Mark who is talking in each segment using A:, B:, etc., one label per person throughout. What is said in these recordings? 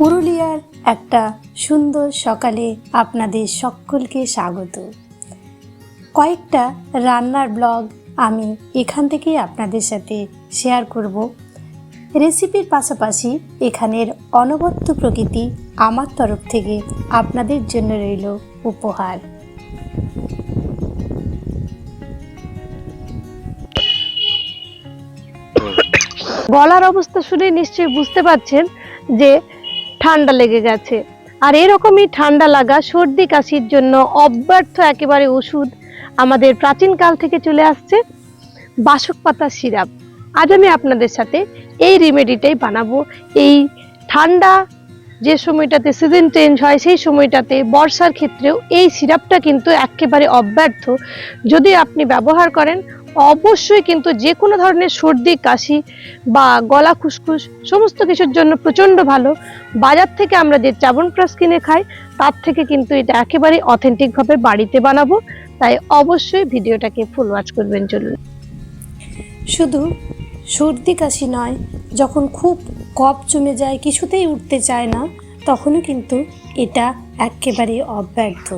A: পুরুলিয়ার একটা সুন্দর সকালে আপনাদের সকলকে স্বাগত। কয়েকটা রান্নার ব্লগ আমি এখান থেকেই আপনাদের সাথে শেয়ার করব। রেসিপির পাশাপাশি এখানের অনবদ্য প্রকৃতি আমার তরফ থেকে আপনাদের জন্য রইল উপহার।
B: গলার অবস্থা শুনে নিশ্চয়ই বুঝতে পারছেন যে ঠান্ডা লেগে গেছে। আর এরকমই ঠান্ডা লাগা সর্দি কাশির জন্য অব্যর্থ একেবারে ওষুধ আমাদের প্রাচীনকাল থেকে চলে আসছে, বাসক পাতার সিরাপ। আজ আমি আপনাদের সাথে এই রেমেডিটাই বানাবো। এই ঠান্ডা যে সময়টাতে সিজন চেঞ্জ হয় সেই সময়টাতে বর্ষার ক্ষেত্রেও এই সিরাপটা কিন্তু একেবারে অব্যর্থ। যদি আপনি ব্যবহার করেন অবশ্যই কিন্তু যে কোনো ধরনের সর্দি কাশি বা গলা খুসখুস সমস্ত কিছুর জন্য প্রচণ্ড ভালো। বাজার থেকে আমরা যে চ্যবনপ্রাশ কিনে খাই তার থেকে কিন্তু এটা একেবারে অথেন্টিকভাবে বাড়িতে বানাবো, তাই অবশ্যই ভিডিওটাকে ফুল ওয়াচ করবেন। চলুন।
A: শুধু সর্দি কাশি নয়, যখন খুব কফ জমে যায়, কিছুতেই উঠতে চায় না, তখনও কিন্তু এটা একেবারে অব্যর্থ।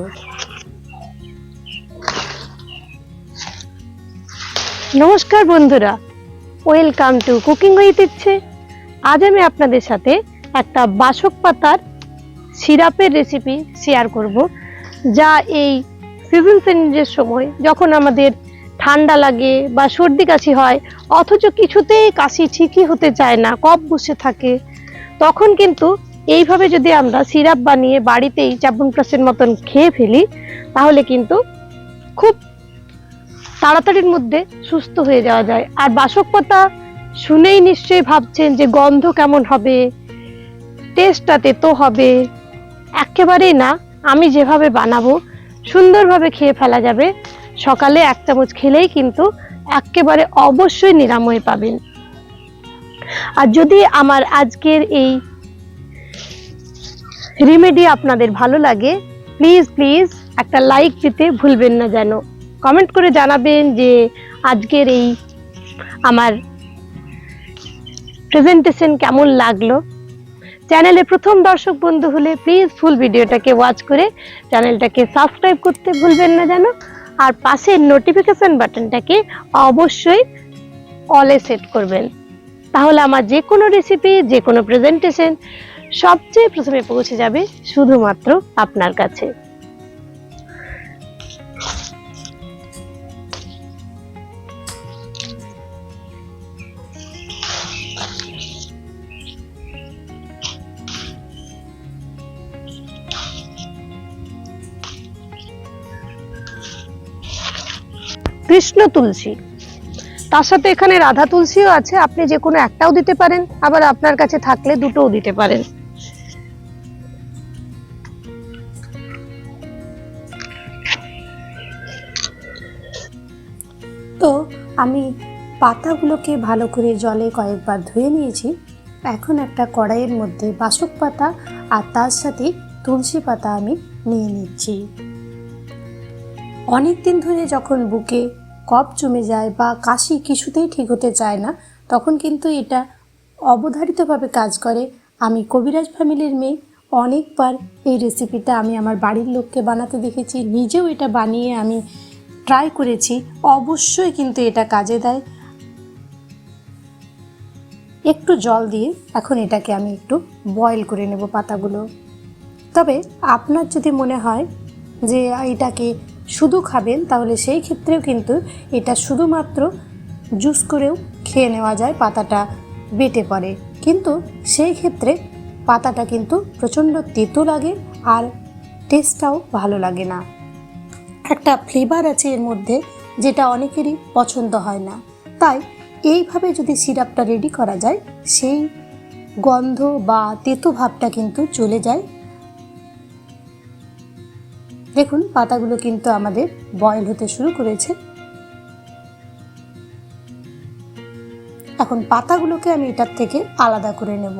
B: নমস্কার বন্ধুরা, ওয়েলকাম টু কুকিং উইথ ইচ্ছে। আজ আমি আপনাদের সাথে একটা বাসক পাতার সিরাপের রেসিপি শেয়ার করব, যা এই সিজন চেঞ্জের সময় যখন আমাদের ঠান্ডা লাগে বা সর্দি কাশি হয় অথচ কিছুতেই কাশি ঠিকই হতে চায় না, কফ বসে থাকে, তখন কিন্তু এইভাবে যদি আমরা সিরাপ বানিয়ে বাড়িতেই চ্যবনপ্রাশের মতন খেয়ে ফেলি তাহলে কিন্তু খুব তাড়াতাড়ির মধ্যে সুস্থ হয়ে যাওয়া যায়। আর বাসক পাতা শুনেই নিশ্চয়ই ভাবছেন যে গন্ধ কেমন হবে, টেস্টটা তেতো হবে। একেবারেই না, আমি যেভাবে বানাবো সুন্দরভাবে খেয়ে ফেলা যাবে। সকালে 1 চামচ খেলেই কিন্তু একেবারে অবশ্যই নিরাময় পাবেন। আর যদি আমার আজকের এই রেমেডি আপনাদের ভালো লাগে, প্লিজ একটা লাইক দিতে ভুলবেন না। যেন কমেন্ট করে জানাবেন যে আজকের এই আমার প্রেজেন্টেশন কেমন লাগলো। চ্যানেলে প্রথম দর্শক বন্ধু হলে প্লিজ ফুল ভিডিওটাকে ওয়াচ করে চ্যানেলটাকে সাবস্ক্রাইব করতে ভুলবেন না যেন। আর পাশের নোটিফিকেশন বাটনটাকে অবশ্যই অলে সেট করবেন, তাহলে আমার যে কোনো রেসিপি, যে কোনো প্রেজেন্টেশন সবচেয়ে প্রথমে পৌঁছে যাবে শুধুমাত্র আপনার কাছে। কৃষ্ণ তুলসী, তার সাথে এখানে রাধা তুলসীও আছে। আপনি যে কোনো একটাও দিতে পারেন, আবার আপনার কাছে থাকলে দুটোও দিতে পারেন।
A: তো আমি পাতাগুলোকে ভালো করে জলে কয়েকবার ধুয়ে নিয়েছি। এখন একটা কড়াইয়ের মধ্যে বাসক পাতা আর তার সাথে তুলসী পাতা আমি নিয়ে নিচ্ছি। অনেক দিন ধরে যখন বুকে কফ জমে যায় বা কাশি কিছুতেই ঠিক হতে চায় না, তখন কিন্তু এটা অবধারিতভাবে কাজ করে। আমি কবিরাজ ফ্যামিলির মেয়ে, অনেকবার এই রেসিপিটা আমি আমার বাড়ির লোককে বানাতে দেখেছি, নিজেও এটা বানিয়ে আমি ট্রাই করেছি। অবশ্যই কিন্তু এটা কাজে দেয়। একটু জল দিয়ে এখন এটাকে আমি একটু বয়েল করে নেব পাতাগুলো। তবে আপনার যদি মনে হয় যে এটাকে শুধু খাবেন, তাহলে সেই ক্ষেত্রেও কিন্তু এটা শুধুমাত্র জুস করেও খেয়ে নেওয়া যায়, পাতাটা বেটে পড়ে। কিন্তু সেই ক্ষেত্রে পাতাটা কিন্তু প্রচণ্ড তেতো লাগে আর টেস্টটাও ভালো লাগে না। একটা ফ্লেভার আছে এর মধ্যে যেটা অনেকেরই পছন্দ হয় না। তাই এইভাবে যদি সিরাপটা রেডি করা যায়, সেই গন্ধ বা তেতো ভাবটা কিন্তু চলে যায়। দেখুন পাতাগুলো কিন্তু আমাদের বয়েল হতে শুরু করেছে। এখন পাতাগুলোকে আমি এটার থেকে আলাদা করে নেব।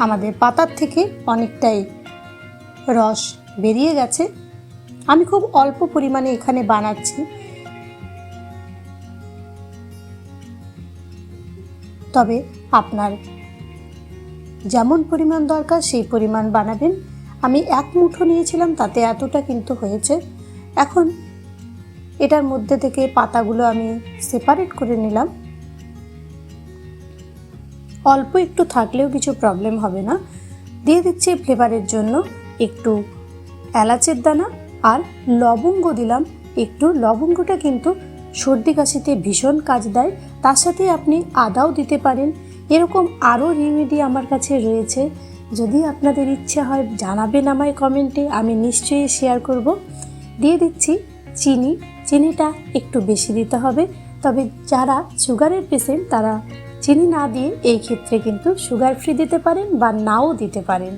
A: আমাদের পাতার থেকে অনেকটাই রস বেরিয়ে গেছে। আমি খুব অল্প পরিমাণে এখানে বানাচ্ছি, তবে আপনার যেমন পরিমাণ দরকার সেই পরিমাণ বানাবেন। আমি 1 মুঠো নিয়েছিলাম, তাতে এতটা কিন্তু হয়েছে। এখন এটার মধ্যে থেকে পাতাগুলো আমি সেপারেট করে নিলাম। অল্প একটু থাকলেও কিছু প্রবলেম হবে না। দিয়ে দিচ্ছি ফ্লেভারের জন্য একটু এলাচের দানা আর লবঙ্গ দিলাম একটু। লবঙ্গটা কিন্তু সর্দি কাশিতে ভীষণ কাজ দেয়। তার সাথে আপনি আদাও দিতে পারেন। এরকম আরও রেমেডি আমার কাছে রয়েছে, যদি আপনাদের ইচ্ছে হয় জানাবেন আমায় কমেন্টে, আমি নিশ্চয়ই শেয়ার করব। দিয়ে দিচ্ছি চিনি। চিনিটা একটু বেশি দিতে হবে, তবে যারা সুগারের পেশেন্ট তারা চিনি না দিয়ে এই ক্ষেত্রে কিন্তু সুগার ফ্রি দিতে পারেন বা নাও দিতে পারেন।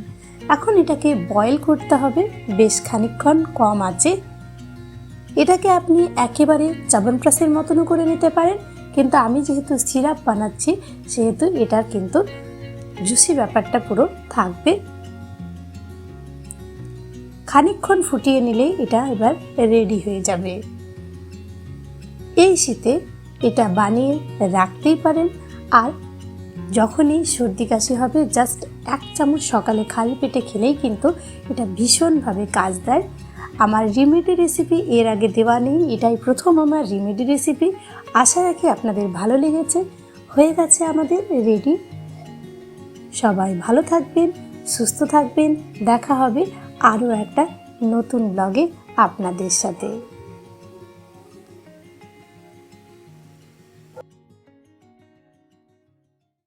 A: এখন এটাকে বয়েল করতে হবে বেশ খানিকক্ষণ কম আঁচে। এটাকে আপনি একেবারে চ্যবনপ্রাশের মতনও করে নিতে পারেন, কিন্তু আমি যেহেতু সিরাপ বানাচ্ছি সেহেতু এটার কিন্তু জুসি ব্যাপারটা পুরো থাকবে। খানিকক্ষণ ফুটিয়ে নিলেই এটা এবার রেডি হয়ে যাবে। এই শীতে এটা বানিয়ে রাখতেই পারেন, আর যখনই সর্দি কাশি হবে জাস্ট 1 চামচ সকালে খালি পেটে খেলেই কিন্তু এটা ভীষণভাবে কাজ দেয়। আমার রেমেডি রেসিপি এর আগে দেওয়া নেই, এটাই প্রথম আমার রেমেডি রেসিপি। আশা রাখি আপনাদের ভালো লেগেছে। হয়ে গেছে আমাদের রেডি। সবাই ভালো থাকবেন, সুস্থ থাকবেন। দেখা হবে আরও একটা নতুন ব্লগে আপনাদের সাথে।